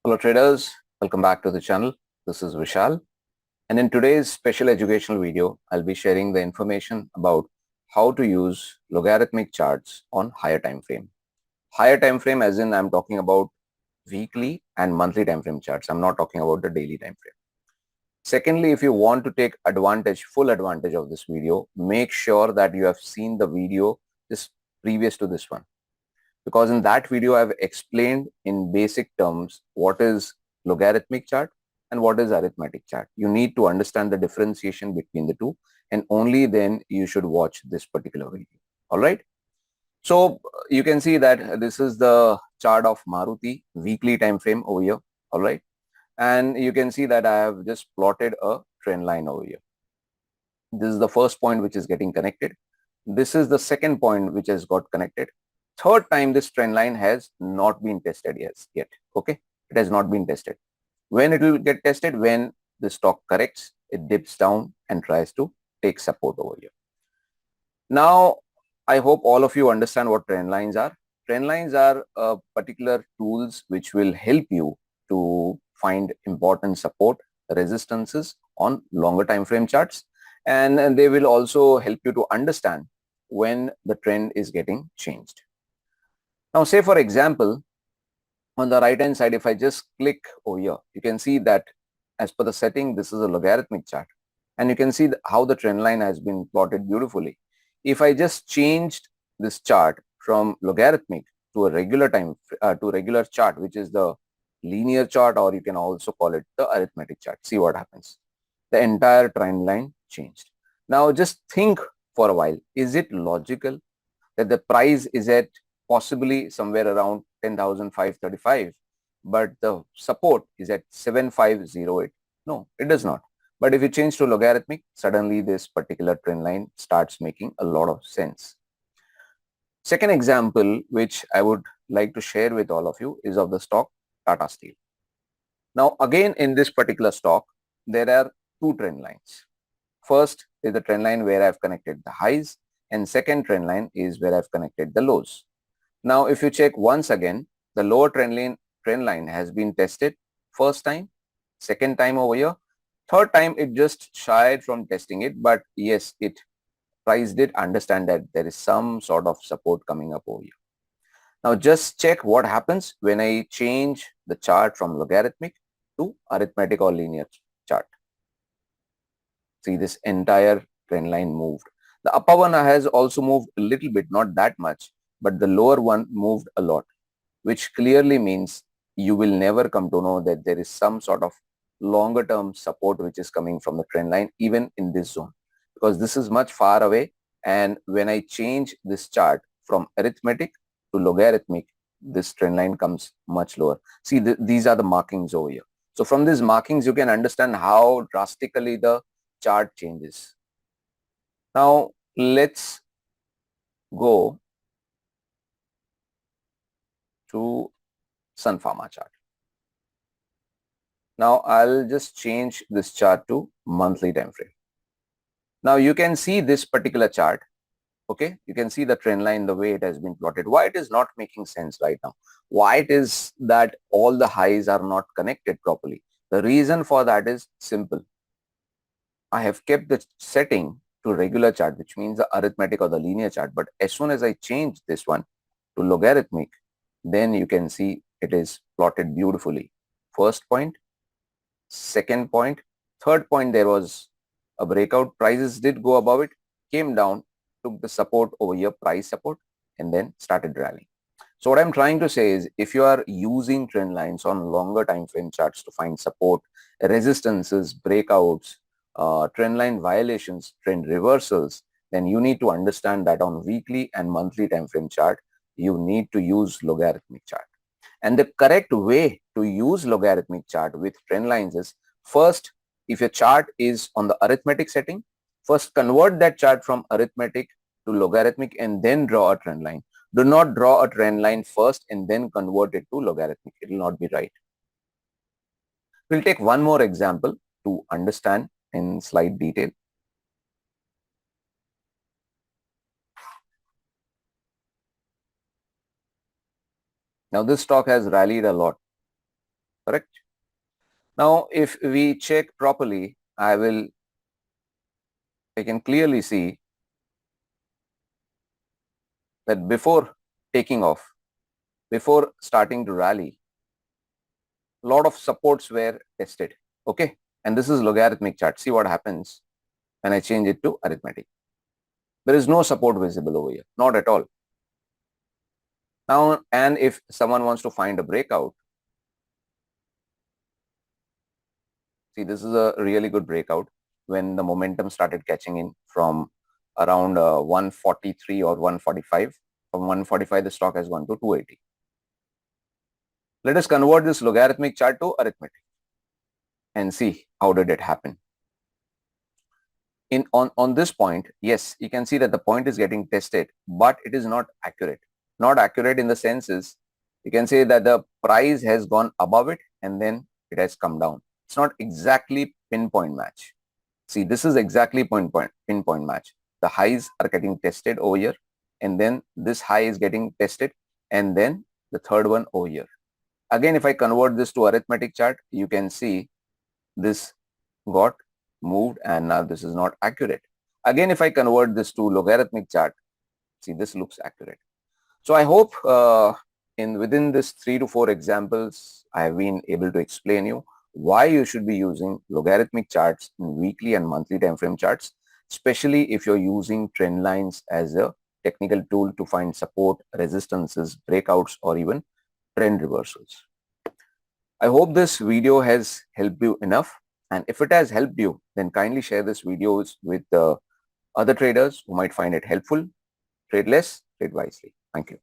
Hello traders, welcome back to the channel. This is Vishal, and in today's special educational video, I'll be sharing the information about how to use logarithmic charts on higher time frame. Higher time frame as in I'm talking about weekly and monthly time frame charts. I'm not talking about the daily time frame. Secondly, if you want to take full advantage of this video, make sure that you have seen the video just previous to this one, because in that video I've explained in basic terms what is logarithmic chart and what is arithmetic chart. You need to understand the differentiation between the two, and only then you should watch this particular video. All right. So you can see that this is the chart of Maruti weekly time frame over here. All right. And you can see that I have just plotted a trend line over here. This is the first point which is getting connected. This is the second point which has got connected. Third time this trend line has not been tested yet. Okay, it has not been tested. When it will get tested? When the stock corrects, it dips down and tries to take support over here. Now, I hope all of you understand what trend lines are. Trend lines are particular tools which will help you to find important support, resistances on longer time frame charts, and they will also help you to understand when the trend is getting changed. Now, say for example, on the right hand side, if I just click over here, you can see that as per the setting, this is a logarithmic chart, and you can see how the trend line has been plotted beautifully. If I just changed this chart from logarithmic to a regular chart, which is the linear chart, or you can also call it the arithmetic chart, see what happens. The entire trend line changed. Now just think for a while, is it logical that the price is at possibly somewhere around 10,535, but the support is at 7,508? No, it does not. But if you change to logarithmic, suddenly this particular trend line starts making a lot of sense. Second example, which I would like to share with all of you, is of the stock Tata Steel. Now, again, in this particular stock, there are two trend lines. First is the trend line where I've connected the highs, and second trend line is where I've connected the lows. Now, if you check once again, the lower trend line has been tested first time, second time over here, third time it just shied from testing it, but yes, price did understand that there is some sort of support coming up over here. Now just check what happens when I change the chart from logarithmic to arithmetic or linear chart. See, this entire trend line moved. The upper one has also moved a little bit, not that much, but the lower one moved a lot, which clearly means you will never come to know that there is some sort of longer term support which is coming from the trend line even in this zone, because this is much far away, and when I change this chart from arithmetic to logarithmic, this trend line comes much lower. See, these are the markings over here. So from these markings you can understand how drastically the chart changes. Now let's go to Sun Pharma chart. Now I'll just change this chart to monthly time frame. Now you can see this particular chart. Okay, you can see the trend line, the way it has been plotted. Why it is not making sense right now? Why it is that all the highs are not connected properly? The reason for that is simple. I have kept the setting to regular chart, which means the arithmetic or the linear chart. But as soon as I change this one to logarithmic, then you can see it is plotted beautifully. First point, second point, third point, there was a breakout. Prices did go above it, came down, took the support over here, price support, and then started rallying. So what I'm trying to say is, if you are using trend lines on longer time frame charts to find support, resistances, breakouts, trend line violations, trend reversals, then you need to understand that on weekly and monthly time frame chart, you need to use logarithmic chart. And the correct way to use logarithmic chart with trend lines is, first, if your chart is on the arithmetic setting, first convert that chart from arithmetic to logarithmic and then draw a trend line. Do not draw a trend line first and then convert it to logarithmic. It will not be right. We'll take one more example to understand in slight detail. Now this stock has rallied a lot. correct? Now, if we check properly, I can clearly see that before taking off, before starting to rally, a lot of supports were tested. Okay. And this is logarithmic chart. See what happens when I change it to arithmetic. There is no support visible over here. Not at all. Now, and if someone wants to find a breakout, see, this is a really good breakout when the momentum started catching in from around 143 or 145. From 145, the stock has gone to 280. Let us convert this logarithmic chart to arithmetic and see how did it happen. On this point, yes, you can see that the point is getting tested, but it is not accurate. Not accurate in the sense is, you can say that the price has gone above it and then it has come down. It's not exactly pinpoint match. See, this is exactly pinpoint match. The highs are getting tested over here, and then this high is getting tested, and then the third one over here. Again, if I convert this to arithmetic chart, you can see this got moved and now this is not accurate. Again, if I convert this to logarithmic chart, see, this looks accurate. So I hope within this 3 to 4 examples, I have been able to explain you why you should be using logarithmic charts in weekly and monthly time frame charts, especially if you're using trend lines as a technical tool to find support, resistances, breakouts, or even trend reversals. I hope this video has helped you enough. And if it has helped you, then kindly share this videos with other traders who might find it helpful. Trade less, trade wisely. Thank you.